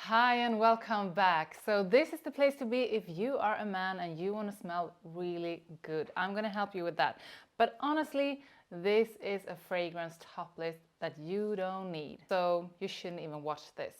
Hi and welcome back. So this is the place to be if you are a man and you want to smell really good. I'm going to help you with that. But honestly, this is a fragrance top list that you don't need. So you shouldn't even watch this.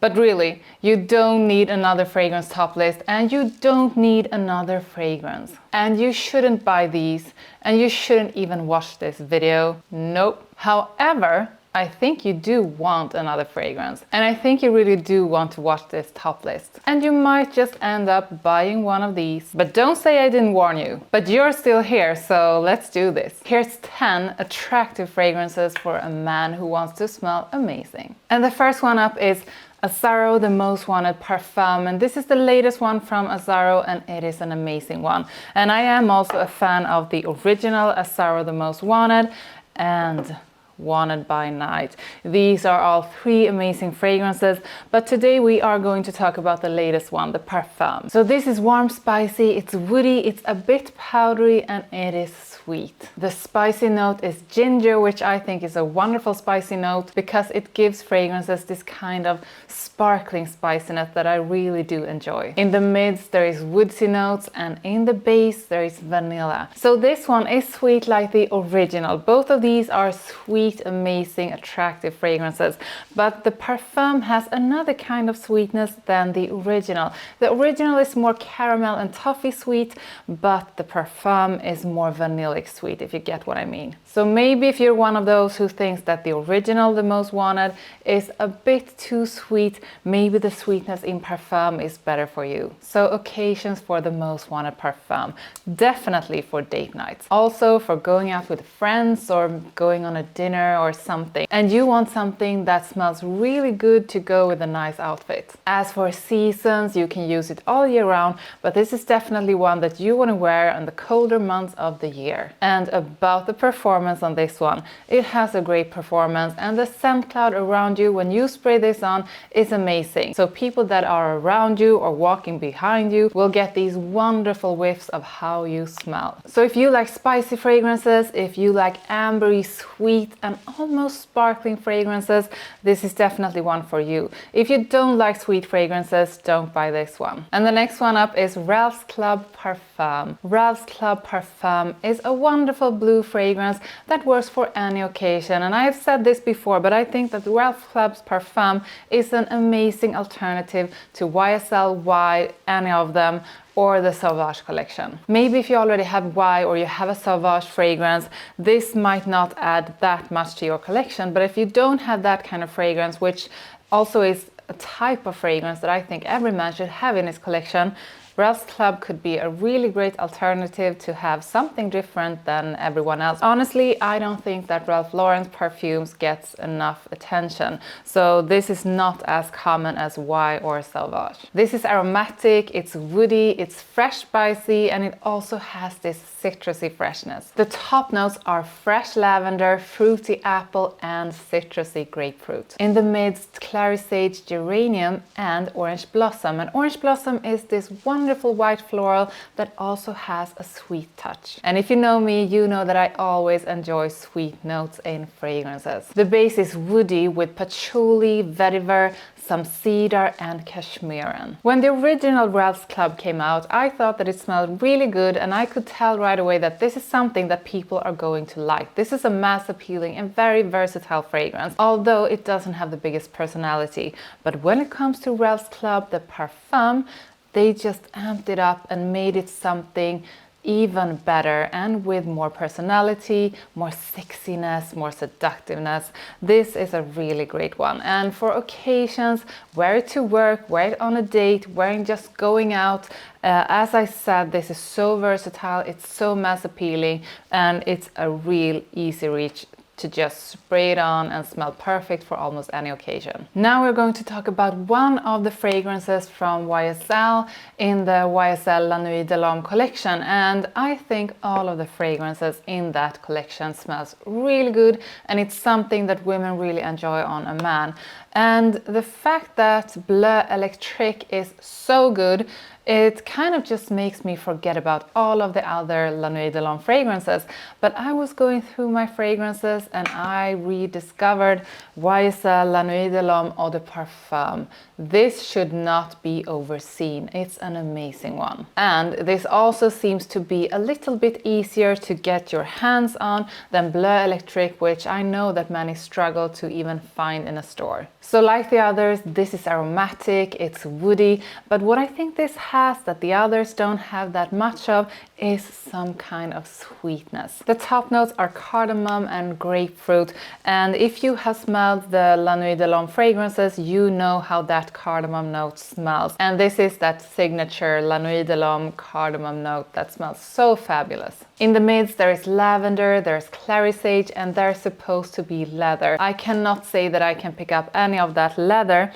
But really, you don't need another fragrance top list and you don't need another fragrance. And you shouldn't buy these and you shouldn't even watch this video. Nope. However, I think you do want another fragrance and I think you really do want to watch this top list. And you might just end up buying one of these. But don't say I didn't warn you. But you're still here, so let's do this. Here's 10 attractive fragrances for a man who wants to smell amazing. And the first one up is Azzaro, the most wanted parfum, and this is the latest one from Azzaro and it is an amazing one. And I am also a fan of the original Azzaro, the most wanted, and Wanted by Night. These are all three amazing fragrances, but today we are going to talk about the latest one, the parfum. So this is warm, spicy, it's woody, it's a bit powdery, and it is sweet. The spicy note is ginger, which I think is a wonderful spicy note because it gives fragrances this kind of sparkling spiciness that I really do enjoy. In the mids there is woodsy notes and in the base there is vanilla. So this one is sweet like the original. Both of these are sweet, amazing, attractive fragrances, but the parfum has another kind of sweetness than the original. The original is more caramel and toffee sweet, but the parfum is more vanillic sweet, if you get what I mean. So maybe if you're one of those who thinks that the original, the most wanted, is a bit too sweet, maybe the sweetness in parfum is better for you. So occasions for the most wanted parfum, definitely for date nights. Also for going out with friends or going on a dinner or something. And you want something that smells really good to go with a nice outfit. As for seasons, you can use it all year round, but this is definitely one that you want to wear in the colder months of the year. And about the performance on this one, it has a great performance and the scent cloud around you when you spray this on is amazing. So people that are around you or walking behind you will get these wonderful whiffs of how you smell. So if you like spicy fragrances, if you like ambery, sweet and almost sparkling fragrances, this is definitely one for you. If you don't like sweet fragrances, don't buy this one. And the next one up is Ralph's Club Parfum. Ralph's Club Parfum is a wonderful blue fragrance that works for any occasion, and I have said this before, but I think that Ralph's Club's Parfum is an amazing alternative to YSL Y, any of them, or the Sauvage collection. Maybe if you already have Y or you have a Sauvage fragrance, this might not add that much to your collection, but if you don't have that kind of fragrance, which also is a type of fragrance that I think every man should have in his collection, Ralph's Club could be a really great alternative to have something different than everyone else. Honestly, I don't think that Ralph Lauren's perfumes gets enough attention, so this is not as common as Y or Sauvage. This is aromatic, it's woody, it's fresh spicy, and it also has this citrusy freshness. The top notes are fresh lavender, fruity apple, and citrusy grapefruit. In the midst, clary sage, geranium, and orange blossom. And orange blossom is this wonderful white floral that also has a sweet touch. And if you know me, you know that I always enjoy sweet notes in fragrances. The base is woody with patchouli, vetiver, some cedar and cashmeran. When the original Ralph's Club came out, I thought that it smelled really good and I could tell right away that this is something that people are going to like. This is a mass appealing and very versatile fragrance, although it doesn't have the biggest personality. But when it comes to Ralph's Club, the parfum, they just amped it up and made it something even better and with more personality, more sexiness, more seductiveness. This is a really great one. And for occasions, wear it to work, wear it on a date, wearing just going out. As I said, this is so versatile, it's so mass appealing, and it's a real easy reach to just spray it on and smell perfect for almost any occasion. Now we're going to talk about one of the fragrances from YSL in the YSL La Nuit de l'Homme collection, and I think all of the fragrances in that collection smells really good, and it's something that women really enjoy on a man. And the fact that Bleu Electric is so good It kind of just makes me forget about all of the other La Nuit de l'Homme fragrances. But I was going through my fragrances and I rediscovered YSL La Nuit de l'Homme Eau de Parfum. This should not be overseen. It's an amazing one. And this also seems to be a little bit easier to get your hands on than Bleu Electric, which I know that many struggle to even find in a store. So like the others, this is aromatic, it's woody, but what I think this has that the others don't have that much of is some kind of sweetness. The top notes are cardamom and grapefruit, and if you have smelled the La Nuit de l'Homme fragrances, you know how that cardamom note smells. And this is that signature La Nuit de l'Homme cardamom note that smells so fabulous. In the mids there is lavender, there's clary sage, and there's supposed to be leather. I cannot say that I can pick up any of that leather,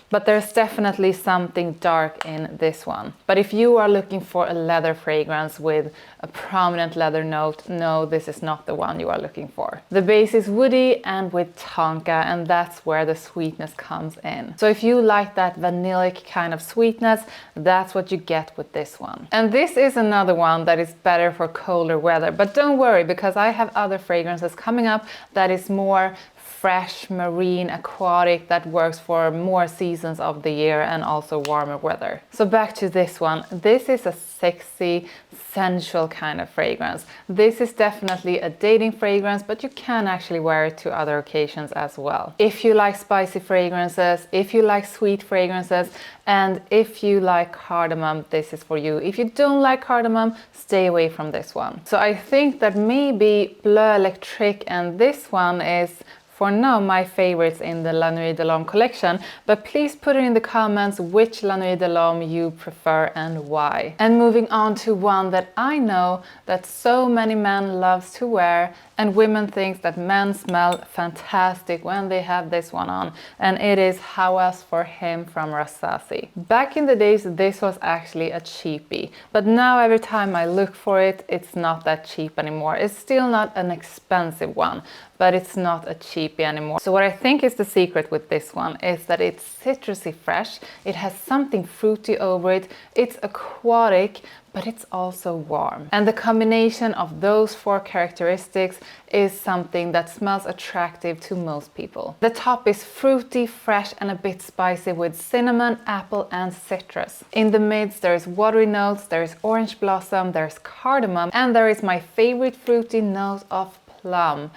but there's definitely something dark in this one. But if you are looking for a leather fragrance with a prominent leather note, no, this is not the one you are looking for. The base is woody and with tonka, and that's where the sweetness comes in. So if you like that vanillic kind of sweetness, that's what you get with this one. And this is another one that is better for colder weather, but don't worry, because I have other fragrances coming up that is more fresh, marine, aquatic, that works for more seasons of the year and also warmer weather. So back to this one. This is a sexy, sensual kind of fragrance. This is definitely a dating fragrance, but you can actually wear it to other occasions as well. If you like spicy fragrances, if you like sweet fragrances, and if you like cardamom, this is for you. If you don't like cardamom, stay away from this one. So I think that maybe Bleu Electric and this one is for now my favorites in the La Nuit de l'Homme collection, but please put it in the comments which La Nuit de l'Homme you prefer and why. And moving on to one that I know that so many men loves to wear, and women think that men smell fantastic when they have this one on, and it is Hawas for Him from Rasasi. Back in the days this was actually a cheapie, but now every time I look for it, it's not that cheap anymore. It's still not an expensive one, but it's not a cheapie anymore. So what I think is the secret with this one is that it's citrusy fresh, it has something fruity over it, it's aquatic, but it's also warm. And the combination of those four characteristics is something that smells attractive to most people. The top is fruity, fresh, and a bit spicy with cinnamon, apple, and citrus. In the mids, there's watery notes, there's orange blossom, there's cardamom, and there is my favorite fruity note of plum.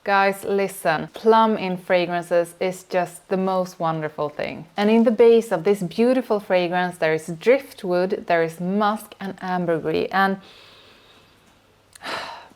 Guys, listen, plum in fragrances is just the most wonderful thing. And in the base of this beautiful fragrance, there is driftwood, there is musk and ambergris, and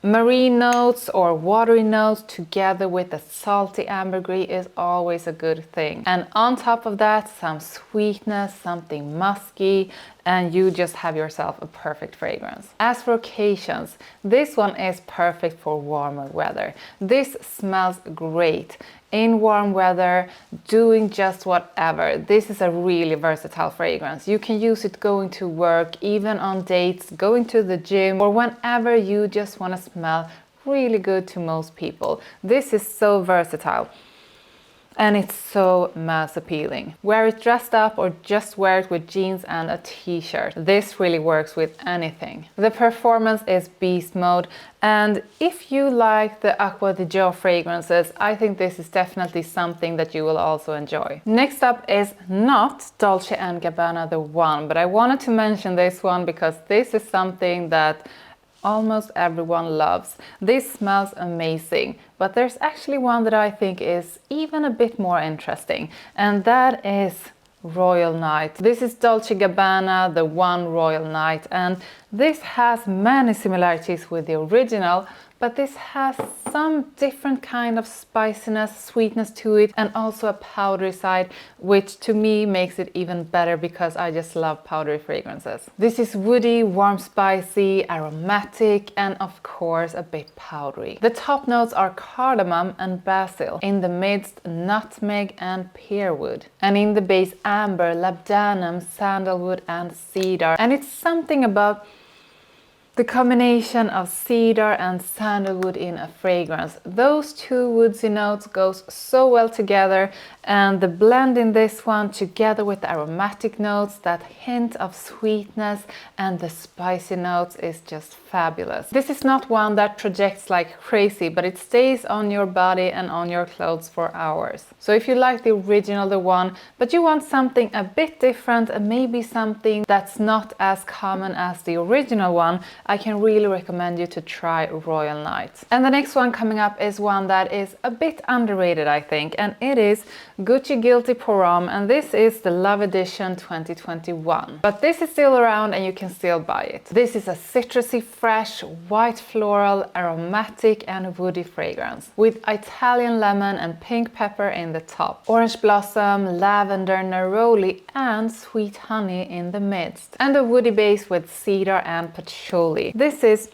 marine notes or watery notes together with the salty ambergris is always a good thing. And on top of that, some sweetness, something musky, and you just have yourself a perfect fragrance. As for occasions, this one is perfect for warmer weather. This smells great in warm weather, doing just whatever. This is a really versatile fragrance. You can use it going to work, even on dates, going to the gym, or whenever you just want to smell really good to most people. This is so versatile. And it's so mass appealing. Wear it dressed up or just wear it with jeans and a t-shirt. This really works with anything. The performance is beast mode, and if you like the Aqva de Joe fragrances, I think this is definitely something that you will also enjoy. Next up is not Dolce & Gabbana the one, but I wanted to mention this one because this is something that almost everyone loves. This smells amazing, but there's actually one that I think is even a bit more interesting, and that is Royal Night. This is Dolce & Gabbana, the one Royal Night, and this has many similarities with the original, but this has some different kind of spiciness, sweetness to it, and also a powdery side, which to me makes it even better because I just love powdery fragrances. This is woody, warm, spicy, aromatic, and of course a bit powdery. The top notes are cardamom and basil. In the midst, nutmeg and pearwood. And in the base, amber, labdanum, sandalwood, and cedar. And it's something about The combination of cedar and sandalwood in a fragrance. Those two woodsy notes goes so well together, and the blend in this one together with the aromatic notes, that hint of sweetness and the spicy notes is just fabulous. This is not one that projects like crazy, but it stays on your body and on your clothes for hours. So if you like the original, the one, but you want something a bit different and maybe something that's not as common as the original one, I can really recommend you to try Royal Night. And the next one coming up is one that is a bit underrated, I think, and it is Gucci Guilty Pour Homme, and this is the Love Edition 2021. But this is still around and you can still buy it. This is a citrusy, fresh, white floral, aromatic and woody fragrance with Italian lemon and pink pepper in the top, orange blossom, lavender, neroli and sweet honey in the midst, and a woody base with cedar and patchouli. This is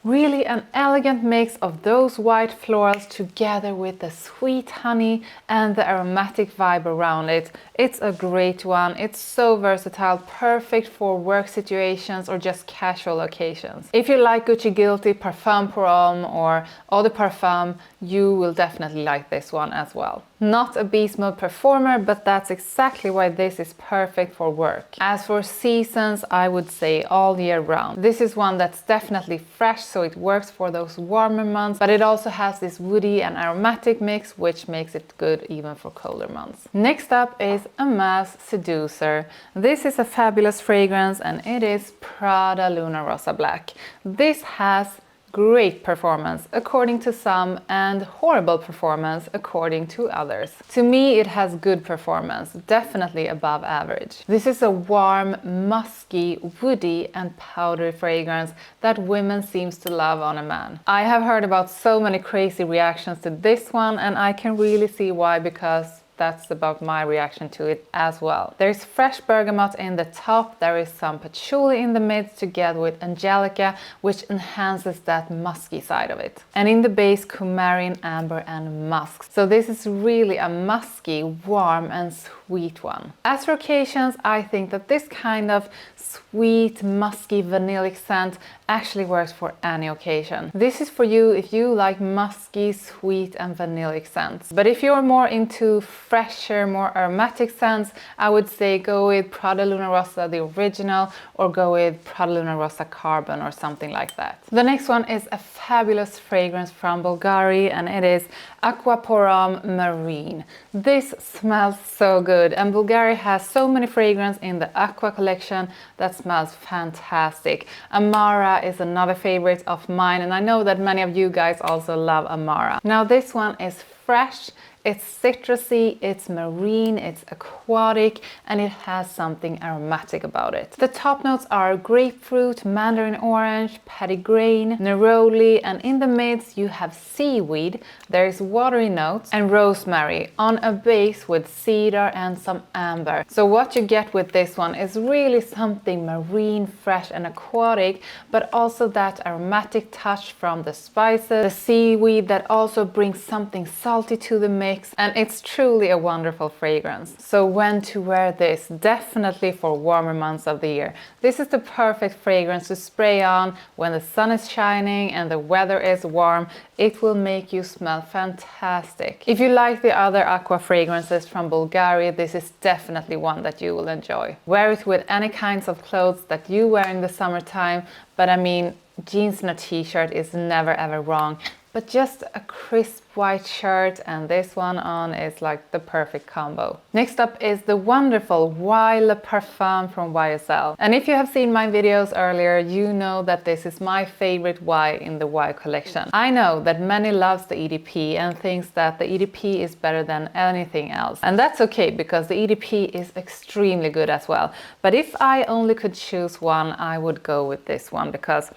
really an elegant mix of those white florals together with the sweet honey and the aromatic vibe around it. It's a great one. It's so versatile, perfect for work situations or just casual occasions. If you like Gucci Guilty, Parfum Pour Homme or Eau de Parfum, you will definitely like this one as well. Not a beast mode performer, but that's exactly why this is perfect for work. As for seasons, I would say all year round. This is one that's definitely fresh, so it works for those warmer months, but it also has this woody and aromatic mix, which makes it good even for colder months. Next up is a mass seducer. This is a fabulous fragrance and it is Prada Luna Rossa Black. This has great performance according to some and horrible performance according to others. To me, it has good performance, definitely above average. This is a warm, musky, woody and powdery fragrance that women seems to love on a man. I have heard about so many crazy reactions to this one and I can really see why, because that's about my reaction to it as well. There's fresh bergamot in the top, there is some patchouli in the midst together with angelica, which enhances that musky side of it. And in the base, coumarin, amber and musk. So this is really a musky, warm and sweet one. As for occasions, I think that this kind of sweet, musky, vanillic scent actually works for any occasion. This is for you if you like musky, sweet and vanillic scents. But if you're more into fresher, more aromatic scents, I would say go with Prada Luna Rossa, the original, or go with Prada Luna Rossa Carbon or something like that. The next one is a fabulous fragrance from Bvlgari and it is Aqva Pour Homme Marine. This smells so good and Bvlgari has so many fragrances in the Aqva collection that smells fantastic. Amara is another favorite of mine and I know that many of you guys also love Amara. Now this one is fresh, it's citrusy, it's marine, it's aquatic, and it has something aromatic about it. The top notes are grapefruit, mandarin orange, petitgrain, neroli, and in the midst you have seaweed, there's watery notes, and rosemary on a base with cedar and some amber. So what you get with this one is really something marine, fresh and aquatic, but also that aromatic touch from the spices, the seaweed that also brings something salty to the mix, and it's truly a wonderful fragrance. So when to wear this? Definitely for warmer months of the year. This is the perfect fragrance to spray on when the sun is shining and the weather is warm. It will make you smell fantastic. If you like the other Aqva fragrances from Bvlgari, this is definitely one that you will enjoy. Wear it with any kinds of clothes that you wear in the summertime, but I mean, jeans and a t-shirt is never ever wrong. But just a crisp white shirt and this one on is like the perfect combo. Next up is the wonderful Y Le Parfum from YSL. And if you have seen my videos earlier, you know that this is my favorite Y in the Y collection. I know that many loves the EDP and thinks that the EDP is better than anything else. And that's okay, because the EDP is extremely good as well. But if I only could choose one, I would go with this one, because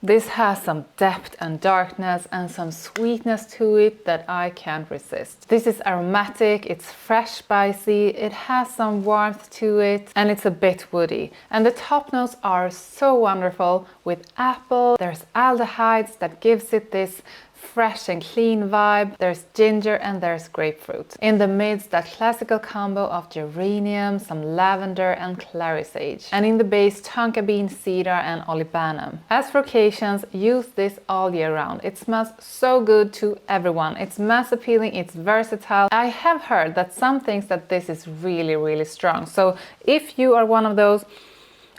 this has some depth and darkness and some sweetness to it that I can't resist. This is aromatic, it's fresh, spicy, it has some warmth to it, and it's a bit woody. And the top notes are so wonderful with apple. There's aldehydes that gives it this fresh and clean vibe. There's ginger and there's grapefruit. In the midst, that classical combo of geranium, some lavender and clary sage. And in the base, tonka bean, cedar and olibanum. As for occasions, use this all year round. It smells so good to everyone. It's mass appealing, it's versatile. I have heard that some thinks that this is really strong. So if you are one of those,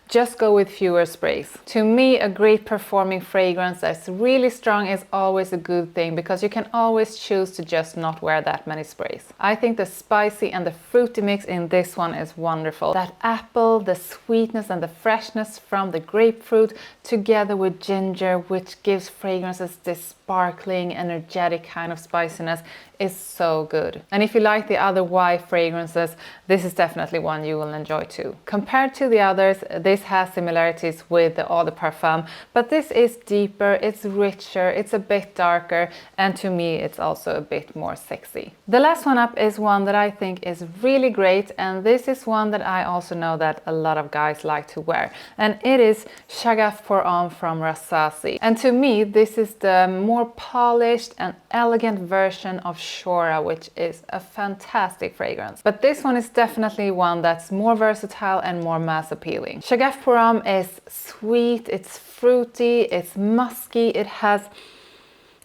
just go with fewer sprays. To me, a great performing fragrance that's really strong is always a good thing because you can always choose to just not wear that many sprays. I think the spicy and the fruity mix in this one is wonderful. That apple, the sweetness and the freshness from the grapefruit together with ginger, which gives fragrances this sparkling, energetic kind of spiciness, is so good. And if you like the other Y fragrances, this is definitely one you will enjoy too. Compared to the others, this has similarities with the Eau de Parfum, but this is deeper, it's richer, it's a bit darker, and to me it's also a bit more sexy. The last one up is one that I think is really great, and this is one that I also know that a lot of guys like to wear, and it is Shagaf pour Homme from Rasasi. And to me, this is the more polished and elegant version of Shora, which is a fantastic fragrance. But this one is definitely one that's more versatile and more mass appealing. Shagaf pour Homme is sweet, it's fruity, it's musky, it has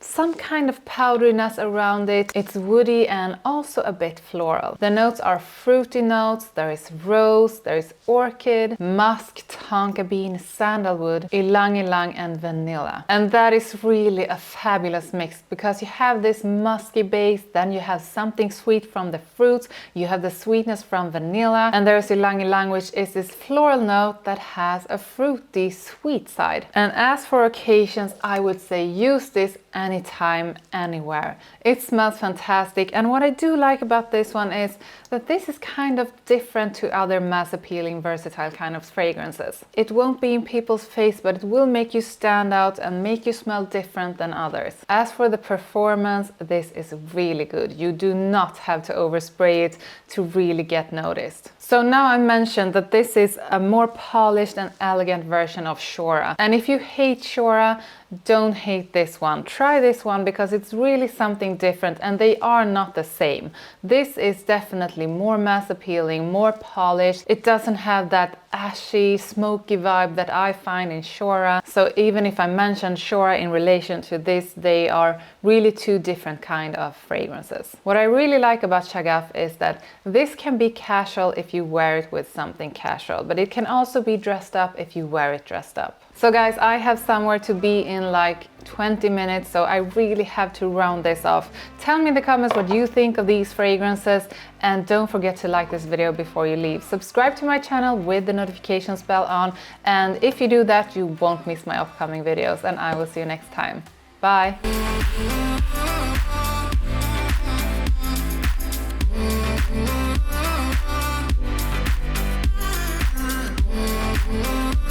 some kind of powderiness around it. It's woody and also a bit floral. The notes are fruity notes, there is rose, there is orchid, musk, tonka bean, sandalwood, ylang ylang and vanilla. And that is really a fabulous mix because you have this musky base, then you have something sweet from the fruits, you have the sweetness from vanilla, and there's ylang ylang, which is this floral note that has a fruity sweet side. And as for occasions, I would say use this anytime, anywhere. It smells fantastic, and what I do like about this one is that this is kind of different to other mass appealing, versatile kind of fragrances. It won't be in people's face, but it will make you stand out and make you smell different than others. As for the performance, this is really good. You do not have to overspray it to really get noticed. So now I mentioned that this is a more polished and elegant version of Shora. And if you hate Shora, don't hate this one. Try this one because it's really something different and they are not the same. This is definitely more mass appealing, more polished. It doesn't have that ashy, smoky vibe that I find in Shora. So even if I mentioned Shora in relation to this, they are really two different kind of fragrances. What I really like about Shagaf is that this can be casual if you wear it with something casual, but it can also be dressed up if you wear it dressed up. So guys, I have somewhere to be in like 20 minutes, so I really have to round this off. Tell me in the comments what you think of these fragrances, and don't forget to like this video before you leave. Subscribe to my channel with the notifications bell on, and if you do that, you won't miss my upcoming videos, and I will see you next time. Bye!